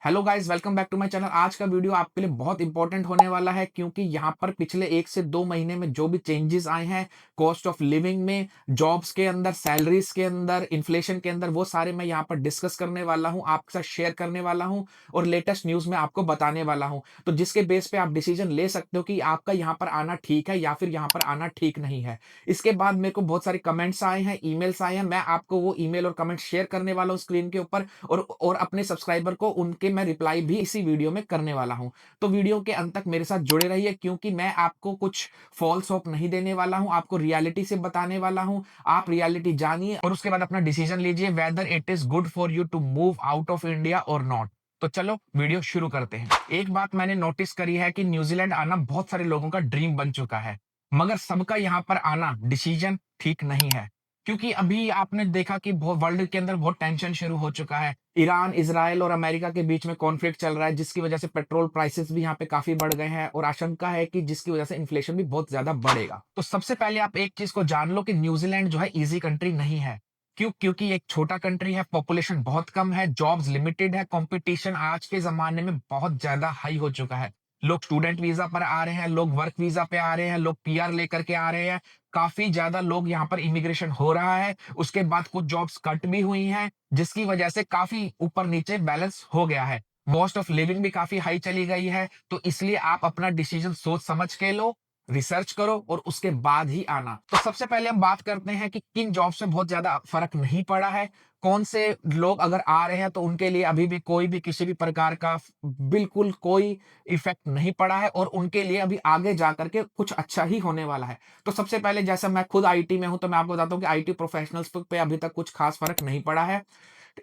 Hello guys, welcome back to my channel. आज का video आपके लिए बहुत इंपॉर्टेंट होने वाला है क्योंकि यहाँ पर पिछले 1 से 2 महीने में जो भी चेंजेस आए हैं कॉस्ट ऑफ लिविंग में, जॉब्स के अंदर, सैलरीज के अंदर, इन्फ्लेशन के अंदर, वो सारे मैं यहाँ पर डिस्कस करने वाला हूँ, आपके साथ शेयर करने वाला हूँ और लेटेस्ट न्यूज़ में आपको बताने वाला हूँ। तो जिसके बेस पे आप डिसीजन ले सकते हो कि आपका यहाँ पर आना ठीक है या फिर यहाँ पर आना ठीक नहीं है। इसके बाद मेरे को बहुत सारे कमेंट्स आए हैं, ईमेल्स आए हैं, मैं आपको वो ईमेल और कमेंट शेयर करने वाला हूँ स्क्रीन के ऊपर और अपने सब्सक्राइबर को उनके मैं रिप्लाई भी इसी वीडियो में करने वाला हूँ। तो वीडियो के अंत तक मेरे साथ जुड़े रहिए क्योंकि मैं आपको कुछ फ़ॉल्स होप नहीं देने वाला हूँ, आपको रियलिटी से बताने वाला हूँ। आप रियलिटी जानिए और उसके बाद अपना डिसीजन लीजिए whether it is good for you to move out of India और नॉट। तो चलो वीडियो शुरू करते हैं। एक बात मैंने नोटिस करी है कि न्यूज़ीलैंड आना बहुत सारे लोगों का ड्रीम बन चुका है, मगर सबका यहाँ पर आना डिसीजन ठीक नहीं है। क्योंकि अभी आपने देखा कि बहुत वर्ल्ड के अंदर बहुत टेंशन शुरू हो चुका है। ईरान, इज़राइल और अमेरिका के बीच में कॉन्फ्लिक्ट चल रहा है जिसकी वजह से पेट्रोल प्राइसेस भी यहाँ पे काफ़ी बढ़ गए हैं और आशंका है कि जिसकी वजह से इन्फ्लेशन भी बहुत ज़्यादा बढ़ेगा। तो सबसे पहले आप एक चीज़ को जान लो कि न्यूज़ीलैंड जो है ईज़ी कंट्री नहीं है। क्यों? क्योंकि एक छोटा कंट्री है, पॉपुलेशन बहुत कम है, जॉब्स लिमिटेड है, कॉम्पिटिशन आज के ज़माने में बहुत ज़्यादा हाई हो चुका है। लोग स्टूडेंट वीज़ा पर आ रहे हैं, लोग वर्क वीज़ा पे आ रहे हैं, लोग पीआर लेकर के आ रहे हैं। काफ़ी ज़्यादा लोग यहाँ पर इमिग्रेशन हो रहा है। उसके बाद कुछ जॉब्स कट भी हुई हैं, जिसकी वजह से काफ़ी ऊपर-नीचे बैलेंस हो गया है। कॉस्ट ऑफ लिविंग भी काफ़ी हाई चली गई है, तो इसलिए आप अपना डिसीजन सोच समझ के लो, रिसर्च करो और उसके बाद ही आना। तो सबसे पहले हम बात करते हैं कि किन जॉब्स में बहुत ज़्यादा फ़र्क नहीं पड़ा है। कौन से लोग अगर आ रहे हैं तो उनके लिए अभी भी कोई भी किसी भी प्रकार का बिल्कुल कोई इफ़ेक्ट नहीं पड़ा है और उनके लिए अभी आगे जाकर के कुछ अच्छा ही होने वाला है। तो सबसे पहले जैसे मैं खुद आईटी में हूँ, तो मैं आपको बताता हूँ कि आईटी प्रोफेशनल्स पे अभी तक कुछ खास फ़र्क नहीं पड़ा है।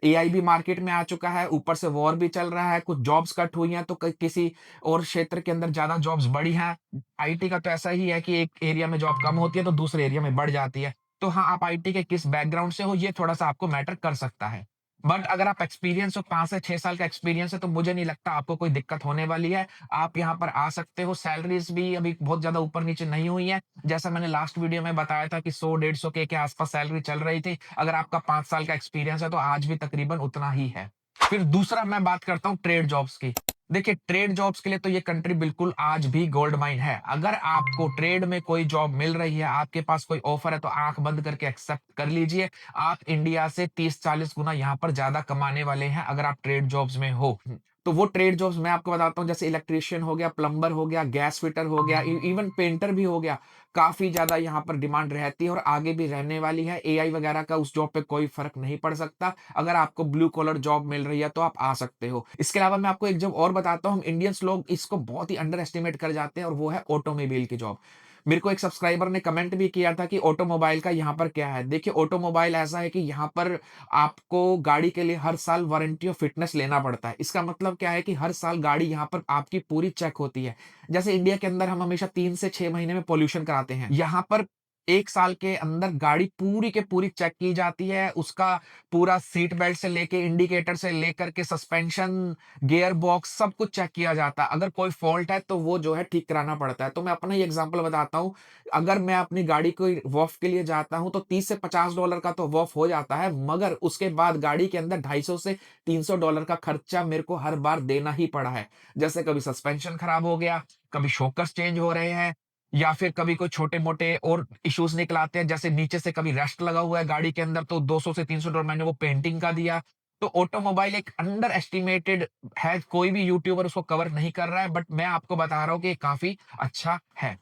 एआई भी मार्केट में आ चुका है, ऊपर से वॉर भी चल रहा है, कुछ जॉब्स कट हुई हैं, तो क किसी और क्षेत्र के अंदर ज़्यादा जॉब्स बढ़ी हैं। आईटी का तो ऐसा ही है कि एक एरिया में जॉब कम होती है, तो दूसरे एरिया में बढ़ जाती है। तो हाँ, आप आईटी के किस बैकग्राउंड से हो, ये थोड़ा-सा आपको मैटर कर सकता है। बट अगर आप एक्सपीरियंस हो, 5 से 6 साल का एक्सपीरियंस है, तो मुझे नहीं लगता आपको कोई दिक्कत होने वाली है। आप यहाँ पर आ सकते हो, सैलरीज़ भी अभी बहुत ज़्यादा ऊपर-नीचे नहीं हुई हैं। जैसा मैंने लास्ट वीडियो में बताया था कि 100 डेढ़ 100 के आस-पास सैलरी चल रही थी। अगर आपका 5 साल का एक्सपीरियंस है तो आज भी तकरीबन उतना ही है। फिर दूसरा मैं बात करता हूँ ट्रेड जॉब्स की। देखिए, ट्रेड जॉब्स के लिए तो ये कंट्री बिल्कुल आज भी गोल्ड माइन है। अगर आपको ट्रेड में कोई जॉब मिल रही है, आपके पास कोई ऑफर है तो आँख बंद करके एक्सेप्ट कर लीजिए। आप इंडिया से 30-40 गुना यहाँ पर ज़्यादा कमाने वाले हैं अगर आप ट्रेड जॉब्स में हो। तो वो ट्रेड जॉब्स मैं आपको बताता हूँ, जैसे इलेक्ट्रीशियन हो गया, प्लम्बर हो गया, गैस फिटर हो गया, इवन पेंटर भी हो गया। काफ़ी ज़्यादा यहाँ पर डिमांड रहती है और आगे भी रहने वाली है। एआई वगैरह का उस जॉब पे कोई फ़र्क नहीं पड़ सकता। अगर आपको ब्लू कॉलर जॉब मिल रही है तो आप आ सकते हो। इसके अलावा मैं आपको एक जॉब और बताता हूँ, हम इंडियंस लोग इसको बहुत ही अंडर एस्टिमेट कर जाते हैं और वो है ऑटोमोबाइल की जॉब। मेरे को एक सब्सक्राइबर ने कमेंट भी किया था कि ऑटोमोबाइल का यहाँ पर क्या है? देखिए, ऑटोमोबाइल ऐसा है कि यहाँ पर आपको गाड़ी के लिए हर साल वारंटी ऑफ फिटनेस लेना पड़ता है। इसका मतलब क्या है कि हर साल गाड़ी यहाँ पर आपकी पूरी चेक होती है। जैसे इंडिया के अंदर हम हमेशा 3 से 6 महीने में पॉल्यूशन कराते हैं। यहाँ पर 1 साल के अंदर गाड़ी पूरी के पूरी चेक की जाती है। उसका पूरा सीट बेल्ट से लेके इंडिकेटर से लेकर के सस्पेंशन, गियर बॉक्स सब कुछ चेक किया जाता है। अगर कोई फ़ॉल्ट है तो वो जो है ठीक कराना पड़ता है। तो मैं अपना ही एग्ज़ाम्पल बताता हूँ। अगर मैं अपनी गाड़ी को वॉश के लिए जाता हूँ तो 30 से $50 का तो वॉश हो जाता है, मगर उसके बाद गाड़ी के अंदर 250 से $300 का खर्चा मेरे को हर बार देना ही पड़ा है। जैसे कभी सस्पेंशन खराब हो गया, कभी शॉकर्स चेंज हो रहे हैं या फिर कभी कोई छोटे-मोटे और इश्यूज़ निकल आते हैं, जैसे नीचे से कभी रस्ट लगा हुआ है गाड़ी के अंदर तो 200 से $300 मैंने वो पेंटिंग का दिया। तो ऑटोमोबाइल एक अंडर एस्टिमेटेड है, कोई भी यूट्यूबर उसको कवर नहीं कर रहा है, बट मैं आपको बता रहा हूँ कि ये काफ़ी अच्छा है।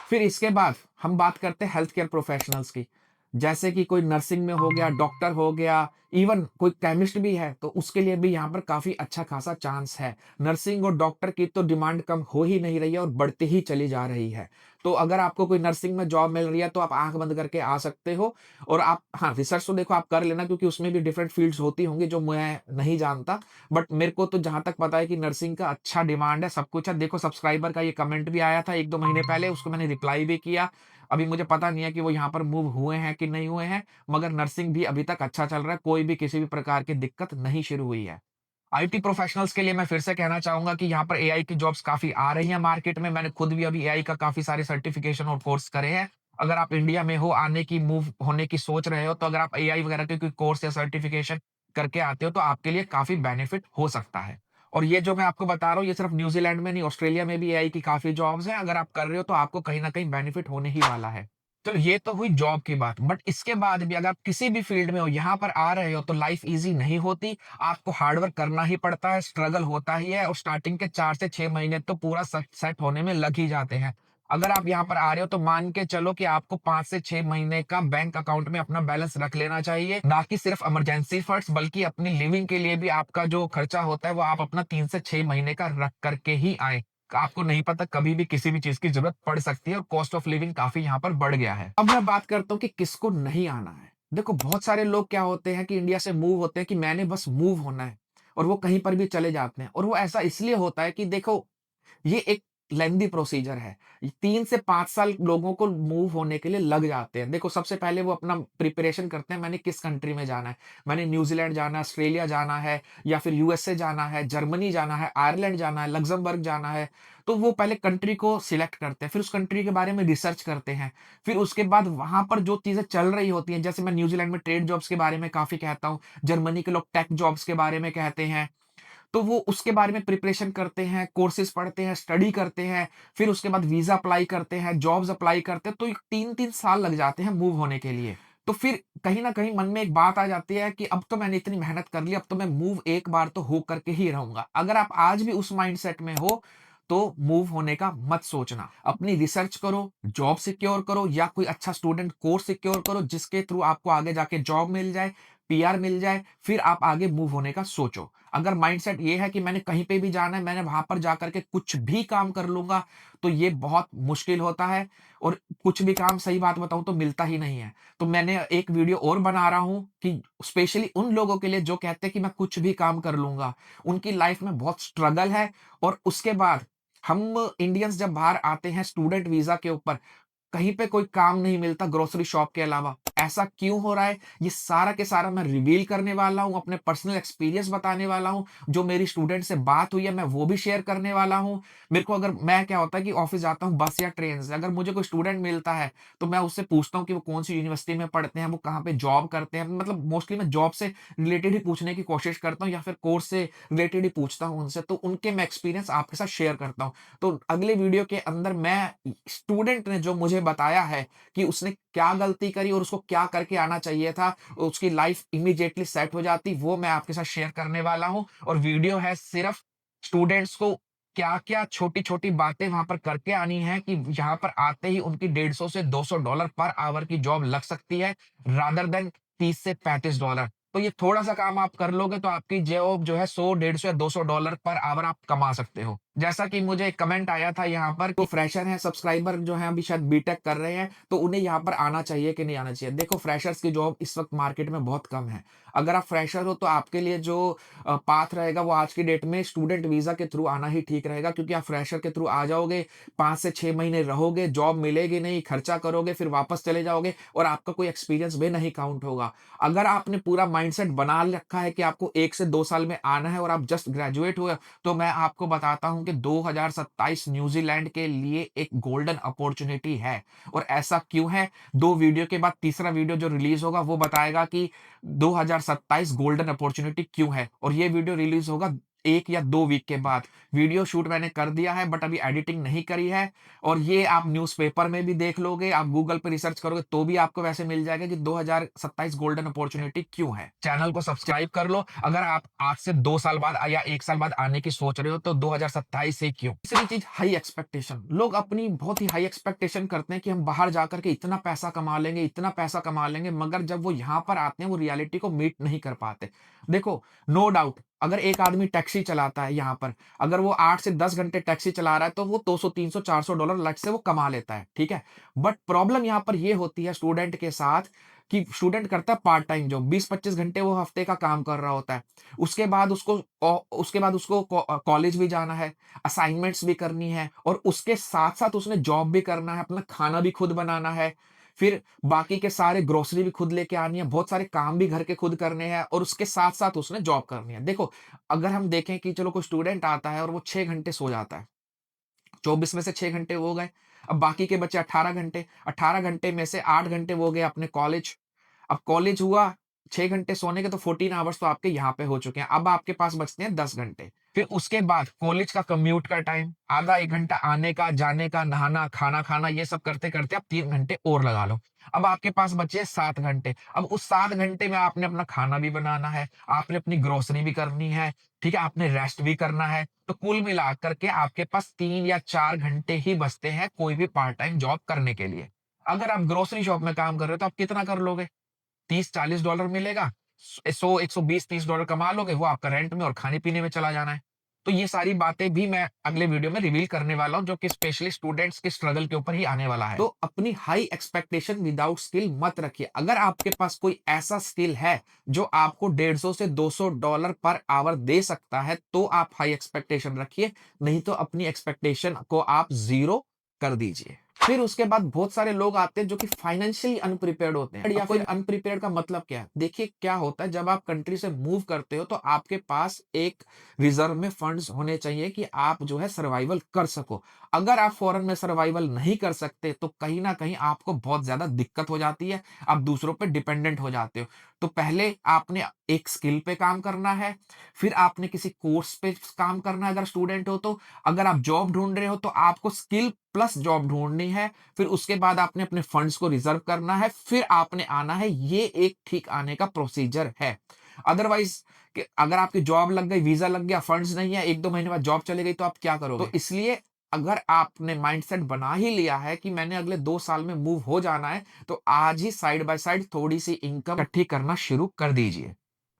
फिर इसके बाद हम बात करते हैं हेल्थ केयर प्रोफेशनल्स की। जैसे कि कोई नर्सिंग में हो गया, डॉक्टर हो गया, इवन कोई केमिस्ट भी है, तो उसके लिए भी यहाँ पर काफ़ी अच्छा खासा चांस है। नर्सिंग और डॉक्टर की तो डिमांड कम हो ही नहीं रही है और बढ़ती ही चली जा रही है। तो अगर आपको कोई नर्सिंग में जॉब मिल रही है, तो आप आँख बंद करके आ सकते हो और आप हाँ, रिसर्च तो देखो आप कर लेना क्योंकि उसमें भी डिफरेंट फ़ील्ड्स होती होंगी जो मैं नहीं जानता। बट मेरे को तो जहाँ तक पता है कि नर्सिंग का अच्छा डिमांड है, सब कुछ है। देखो, सब्सक्राइबर का ये कमेंट भी आया था 1-2 महीने पहले, उसको मैंने रिप्लाई भी किया। अभी मुझे पता नहीं है कि वो यहाँ पर मूव हुए हैं कि नहीं हुए हैं, मगर नर्सिंग भी अभी तक अच्छा चल रहा है, कोई भी किसी भी प्रकार की दिक्कत नहीं शुरू हुई है। आईटी प्रोफेशनल्स के लिए मैं फिर से कहना चाहूँगा कि यहाँ पर एआई की जॉब्स काफ़ी आ रही हैं मार्केट में। मैंने खुद भी अभी एआई का काफ़ी सारे सर्टिफ़िकेशन और कोर्स करे हैं। अगर आप इंडिया में हो, आने की, मूव होने की सोच रहे हो, तो अगर आप एआई वगैरह के कोई कोर्स या सर्टिफ़िकेशन करके आते हो, तो आपके लिए काफ़ी बेनिफिट हो सकता है। और ये जो मैं आपको बता रहा हूँ, ये सिर्फ न्यूज़ीलैंड में नहीं, ऑस्ट्रेलिया में भी एआई की काफ़ी जॉब्स हैं। अगर आप कर रहे हो तो आपको कहीं न कहीं बेनिफिट होने ही वाला है। चलो ये तो हुई जॉब की बात, बट इसके बाद भी अगर आप किसी भी फील्ड में हो, यहाँ पर आ रहे हो तो लाइफ ईज़ी नहीं होती। आपको हार्ड वर्क करना ही पड़ता है, स्ट्रगल होता ही है और स्टार्टिंग के 4 से 6 महीने तो पूरा सेट होने में लग ही जाते हैं। अगर आप यहाँ पर आ रहे हो तो मान के चलो कि आपको 5 से 6 महीने का बैंक अकाउंट में अपना बैलेंस रख लेना चाहिए, ना कि सिर्फ इमरजेंसी फंड्स, बल्कि अपनी लिविंग के लिए भी आपका जो खर्चा होता है वो आप अपना 3 से 6 महीने का रख करके ही आएँ। आपको नहीं पता कभी भी किसी भी चीज़ की ज़रूरत पड़ सकती है और कॉस्ट ऑफ लिविंग काफ़ी यहाँ पर बढ़ गया है। अब मैं बात करता हूँ कि किसको नहीं आना है। देखो बहुत सारे लोग क्या होते हैं कि इंडिया से मूव होते हैं कि मैंने बस मूव होना है और वो कहीं पर भी चले जाते हैं और वो ऐसा इसलिए होता है कि देखो ये एक लेंथी प्रोसीजर है। 3 से 5 साल लोगों को मूव होने के लिए लग जाते हैं। देखो सबसे पहले वो अपना प्रिपरेशन करते हैं, मैंने किस कंट्री में जाना है। मैंने न्यूज़ीलैंड जाना है, ऑस्ट्रेलिया जाना है या फिर यूएसए जाना है, जर्मनी जाना है, आयरलैंड जाना है, लक्ज़मबर्ग जाना है। तो वो पहले कंट्री को सिलेक्ट करते हैं, फिर उस कंट्री के बारे में रिसर्च करते हैं। फिर उसके बाद वहाँ पर जो चीज़ें चल रही होती हैं, जैसे मैं न्यूज़ीलैंड में ट्रेड जॉब्स के बारे में काफ़ी कहता हूँ, जर्मनी के लोग टेक जॉब्स के बारे में कहते हैं। तो वो उसके बारे में प्रिपरेशन करते हैं, कोर्सेज़ पढ़ते हैं, स्टडी करते हैं, फिर उसके बाद वीज़ा अप्लाई करते हैं, जॉब्स अप्लाई करते हैं, तो 3-3 साल लग जाते हैं मूव होने के लिए। तो फिर कहीं न कहीं मन में एक बात आ जाती है कि अब तो मैंने इतनी मेहनत कर ली, अब तो मैं मूव एक बार तो हो करके ही रहूँगा। अगर आप आज भी उस माइंडसेट में हो, तो मूव होने का मत सोचना। अपनी रिसर्च करो, जॉब सिक्योर करो या कोई अच्छा स्टूडेंट कोर्स सिक्योर करो, जिसके थ्रू आपको आगे जाके जॉब मिल जाए, पीआर मिल जाए, फिर आप आगे मूव होने का सोचो। अगर माइंडसेट ये है कि मैंने कहीं पे भी जाना है, मैंने वहाँ पर जाकर के कुछ भी काम कर लूँगा, तो ये बहुत मुश्किल होता है और कुछ भी काम सही बात बताऊँ तो मिलता ही नहीं है। तो मैंने एक वीडियो और बना रहा हूँ कि स्पेशली उन लोगों के लिए जो कहते हैं कि मैं कुछ भी काम कर लूँगा। उनकी लाइफ़ में बहुत स्ट्रगल है और उसके बाद हम इंडियंस जब बाहर आते हैं स्टूडेंट वीज़ा के ऊपर, कहीं पे कोई काम नहीं मिलता ग्रोसरी शॉप के अलावा। ऐसा क्यों हो रहा है? ये सारा के सारा मैं रिवील करने वाला हूँ, अपने पर्सनल एक्सपीरियंस बताने वाला हूँ। जो मेरी स्टूडेंट से बात हुई है, मैं वो भी शेयर करने वाला हूँ। मेरे को अगर मैं क्या होता है कि ऑफ़िस जाता हूँ बस या ट्रेन से, अगर मुझे कोई स्टूडेंट मिलता है, तो मैं उससे पूछता हूँ कि वो कौन-सी यूनिवर्सिटी में पढ़ते हैं, वो कहाँ पे जॉब करते हैं। मतलब मोस्टली मैं जॉब से रिलेटेड ही पूछने की कोशिश करता हूँ या फिर कोर्स से रिलेटेड ही पूछता हूँ उनसे, तो उनके मैं एक्सपीरियंस आपके साथ शेयर करता हूँ। तो अगले वीडियो के अंदर मैं स्टूडेंट ने जो मुझे बताया है कि उसने क्या गलती करी और उसको क्या करके आना चाहिए था, उसकी लाइफ इमीडिएटली सेट हो जाती, वो मैं आपके साथ शेयर करने वाला हूँ और वीडियो है सिर्फ स्टूडेंट्स को क्या-क्या छोटी-छोटी बातें वहाँ पर करके आनी है कि यहाँ पर आते ही उनकी 150 से $200 पर आवर की जॉब लग सकती है, रादर देन 30 से $35। तो ये थोड़ा-सा काम आप कर लोगे तो आपकी जॉब जो है 100, 150 या $200 पर आवर आप कमा सकते हो। जैसा कि मुझे एक कमेंट आया था यहाँ पर कि फ्रेशर हैं, सब्सक्राइबर जो हैं अभी शायद बीटेक कर रहे हैं, तो उन्हें यहाँ पर आना चाहिए कि नहीं आना चाहिए? देखो फ्रेशर्स की जॉब इस वक़्त मार्केट में बहुत कम है। अगर आप फ्रेशर हो तो आपके लिए जो पाथ रहेगा वो आज की डेट में स्टूडेंट वीज़ा के थ्रू आना ही ठीक रहेगा क्योंकि आप फ्रेशर के थ्रू आ जाओगे, 5 से 6 महीने रहोगे, जॉब मिलेगी नहीं, खर्चा करोगे, फिर वापस चले जाओगे और आपका कोई एक्सपीरियंस भी नहीं काउंट होगा। अगर आपने पूरा माइंडसेट बना रखा है कि आपको 1 से 2 साल में आना है और आप जस्ट ग्रेजुएट हुए, तो मैं आपको बताता हूँ कि 2027 न्यूज़ीलैंड के लिए एक गोल्डन अपॉर्च्युनिटी है। और ऐसा क्यों है? 2 वीडियो के बाद तीसरा वीडियो जो रिलीज़ होगा वो बताएगा कि 2027 गोल्डन अपॉर्च्युनिटी क्यों है? और ये वीडियो रिलीज़ होगा 1 या 2 वीक के बाद। वीडियो शूट मैंने कर दिया है बट अभी एडिटिंग नहीं करी है और ये आप न्यूज़पेपर में भी देख लोगे, आप गूगल पे रिसर्च करोगे तो भी आपको वैसे मिल जाएगा कि 2027 गोल्डन अपॉर्च्युनिटी क्यों है। चैनल को सब्सक्राइब कर लो, अगर आप आज से 2 साल बाद या 1 साल बाद आने की सोच रहे हो तो 2027 से क्यों? तीसरी चीज़ हाई एक्सपेक्टेशन। लोग अपनी बहुत ही हाई एक्सपेक्टेशन करते हैं कि हम बाहर जाकर के इतना पैसा कमा लेंगे, इतना पैसा कमा लेंगे, मगर जब वो यहाँ पर आते हैं वो रियलिटी को मीट नहीं कर पाते। देखो, नो डाउट अगर एक आदमी टैक्सी चलाता है यहाँ पर, अगर वो 8 से 10 घंटे टैक्सी चला रहा है तो वो 200, 300, $400 लट से वो कमा लेता है, ठीक है? बट प्रॉब्लम यहाँ पर ये होती है स्टूडेंट के साथ कि स्टूडेंट करता है पार्ट टाइम जॉब, 20-25 घंटे वो हफ्ते का काम कर रहा होता है। उसके बाद उसको कॉलेज भी जाना है, असाइनमेंट्स भी करनी है और उसके साथ-साथ उसने जॉब भी करना है, अपना खाना भी खुद बनाना है। फिर बाकी के सारे ग्रोसरी भी खुद लेके आनी है, बहुत सारे काम भी घर के खुद करने हैं और उसके साथ-साथ उसने जॉब करनी है। देखो, अगर हम देखें कि चलो कोई स्टूडेंट आता है और वो 6 घंटे सो जाता है, 24 में से 6 घंटे वो हो गए, अब बाकी के बचे 18 घंटे, 18 घंटे में से 8 घंटे वो हो गए अपने कॉलेज। अब कॉलेज हुआ 6 घंटे सोने के तो 14 आवर्स तो आपके यहाँ पे हो चुके हैं। अब आपके पास बचते हैं 10 घंटे। फिर उसके बाद कॉलेज का कम्यूट का टाइम, आधा 1 घंटा आने का, जाने का, नहाना, खाना खाना, ये सब करते-करते आप 3 घंटे और लगा लो। अब आपके पास बचे 7 घंटे। अब उस 7 घंटे में आपने अपना खाना भी बनाना है, आपने अपनी ग्रोसरी भी करनी है, ठीक है? आपने रेस्ट भी करना है। तो कुल मिलाकर के आपके पास 3 या 4 घंटे ही बचते हैं कोई भी पार्ट टाइम जॉब करने के लिए। अगर आप ग्रोसरी शॉप में काम कर रहे हो तो आप कितना कर लोगे? $30-40 मिलेगा, 100 $120-30 कमा लोगे, वो आपका रेंट में और खाने-पीने में चला जाना है। तो ये सारी बातें भी मैं अगले वीडियो में रिवील करने वाला हूँ, जो कि स्पेशली स्टूडेंट्स के स्ट्रगल के ऊपर ही आने वाला है। तो अपनी हाई एक्सपेक्टेशन विदाउट स्किल मत रखिए। अगर आपके पास कोई ऐसा स्किल है, जो आपको 150 से $200 पर आवर दे सकता है, तो आप हाई एक्सपेक्टेशन रखिए, नहीं तो अपनी एक्सपेक्टेशन को आप ज़ीरो कर दीजिए। फिर उसके बाद बहुत सारे लोग आते हैं जो कि फाइनेंशियली अनप्रिपेयर्ड होते हैं या फिर अनप्रिपेयर्ड का मतलब क्या है? देखिए क्या होता है जब आप कंट्री से मूव करते हो तो आपके पास एक रिजर्व में फंड्स होने चाहिए कि आप जो है सर्वाइवल कर सको। अगर आप फॉरेन में सर्वाइवल नहीं कर सकते तो कहीं न कहीं आपको बहुत ज़्यादा दिक्कत हो जाती है, आप दूसरों पे डिपेंडेंट हो जाते हो। तो पहले आपने एक स्किल पे काम करना है, फिर आपने किसी कोर्स पे काम करना है अगर स्टूडेंट हो तो। अगर आप जॉब ढूँढ रहे हो तो आपको स्किल प्लस जॉब ढूँढनी है, फिर उसके बाद आपने अपने फंड्स को रिज़र्व करना है, फिर आपने आना है, ये एक ठीक आने का प्रोसीजर है। अदरवाइज़ कि अगर आपकी जॉब लग गई, वीज़ा लग गया, फंड्स नहीं है, 1-2 महीने बाद जॉब चली गई तो आप क्या करोगे? तो इसलिए अगर आपने माइंडसेट बना ही लिया है कि मैंने अगले 2 साल में मूव हो जाना है, तो आज ही साइड बाय साइड थोड़ी-सी इनकम इकट्ठी करना शुरू कर दीजिए।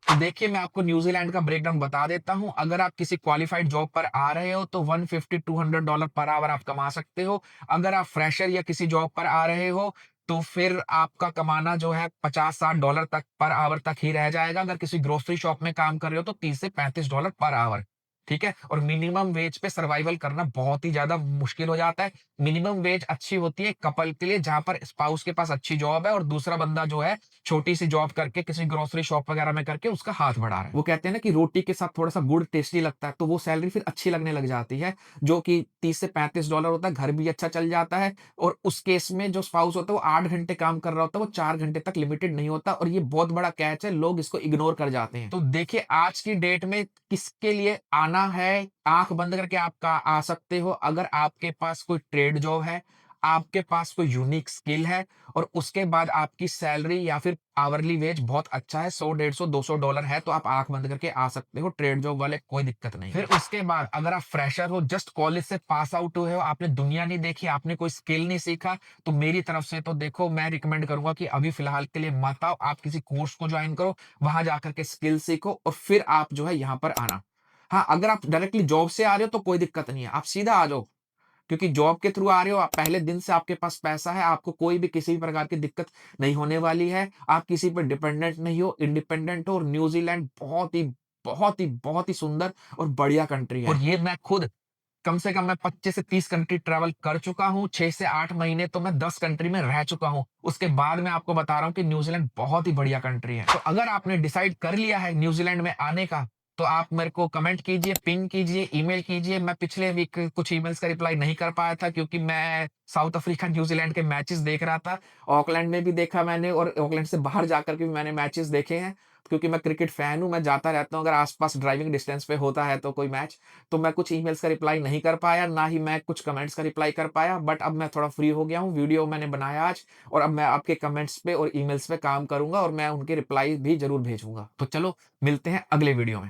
तो देखिए मैं आपको न्यूजीलैंड का ब्रेकडाउन बता देता हूँ। अगर आप किसी क्वालिफाइड जॉब पर आ रहे हो तो 150-200 डॉलर पर आवर आप कमा सकते हो। अगर आप फ्रेशर या किसी जॉब पर आ रहे हो तो फिर आपका कमाना जो है 50-60 डॉलर तक पर आवर तक ही रह जाएगा। अगर किसी ग्रोसरी शॉप में काम कर रहे हो तो 30 से 35 डॉलर पर आवर। ठीक है? और मिनिमम वेज पे सर्वाइवल करना बहुत ही ज़्यादा मुश्किल हो जाता है। मिनिमम वेज अच्छी होती है कपल के लिए जहाँ पर स्पाउस के पास अच्छी जॉब है और दूसरा बंदा जो है छोटी-सी जॉब करके किसी ग्रोसरी शॉप वगैरह में करके उसका हाथ बढ़ा रहा है। वो कहते हैं ना कि रोटी के साथ थोड़ा-सा गुड़ टेस्टी लगता है, तो वो सैलरी फिर अच्छी लगने लग जाती है, जो कि 30 से $35 होता है, घर भी अच्छा चल जाता है और उस केस में जो स्पाउस होता है वो 8 घंटे काम कर रहा होता है, वो 4 घंटे तक लिमिटेड नहीं होता और ये बहुत बड़ा कैच है, लोग इसको इग्नोर कर जाते हैं। तो देखिए आज की डेट में किसके लिए आना है, आँख बंद करके आप का आ सकते हो अगर आपके पास कोई ट्रेड जॉब है, आपके पास कोई यूनिक स्किल है और उसके बाद आपकी सैलरी या फिर आवरली वेज बहुत अच्छा है, 100, 150, $200 है, तो आप आँख बंद करके आ सकते हो, ट्रेड जॉब वाले कोई दिक्कत नहीं है। फिर उसके बाद अगर आप फ्रेशर हो, जस्ट कॉलेज से पास आउट हुए हो, आपने दुनिया नहीं देखी, आपने कोई स्किल नहीं सीखा, तो मेरी तरफ से तो देखो मैं रिकमेंड करूँगा कि अभी फिलहाल के लिए मत आओ, आप किसी कोर्स को जॉइन करो, वहाँ जाकर के स्किल सीखो और फिर आप जो है यहाँ पर आना। हाँ, अगर आप डायरेक्टली जॉब से आ रहे हो तो कोई दिक्कत नहीं है, आप सीधा आ जाओ। क्योंकि जॉब के थ्रू आ रहे हो, आप पहले दिन से आपके पास पैसा है, आपको कोई भी किसी भी प्रकार की दिक्कत नहीं होने वाली है। आप किसी पे डिपेंडेंट नहीं हो, इंडिपेंडेंट हो और न्यूज़ीलैंड बहुत ही सुंदर और बढ़िया कंट्री है। और ये मैं खुद कम से कम मैं 25 से 30 कंट्री ट्रैवल कर चुका हूँ, 6 से 8 महीने तो मैं 10 कंट्री में रह चुका हूँ। उसके बाद मैं आपको बता रहा हूँ कि न्यूज़ीलैंड बहुत ही बढ़िया कंट्री है। तो अगर आपने डिसाइड कर लिया है न्यूज़ीलैंड में आने का, तो आप मेरे को कमेंट कीजिए, पिंग कीजिए, ईमेल कीजिए। मैं पिछले वीक कुछ ईमेल्स का रिप्लाई नहीं कर पाया था क्योंकि मैं साउथ अफ्रीका, न्यूज़ीलैंड के मैचेस देख रहा था। ऑकलैंड में भी देखा मैंने और ऑकलैंड से बाहर जाकर के भी मैंने मैचेस देखे हैं, क्योंकि मैं क्रिकेट फैन हूँ, मैं जाता रहता हूँ, अगर आस-पास ड्राइविंग डिस्टेंस पे होता है तो कोई मैच, तो मैं कुछ ईमेल्स का रिप्लाई नहीं कर पाया, ना ही मैं कुछ कमेंट्स का रिप्लाई कर पाया, बट अब मैं थोड़ा फ्री हो गया हूँ, वीडियो मैंने बनाया आज और अब मैं आपके कमेंट्स पे और ईमेल्स पे काम करूँगा और मैं उनके रिप्लाई भी ज़रूर भेजूँगा। तो चलो मिलते हैं अगले वीडियो में।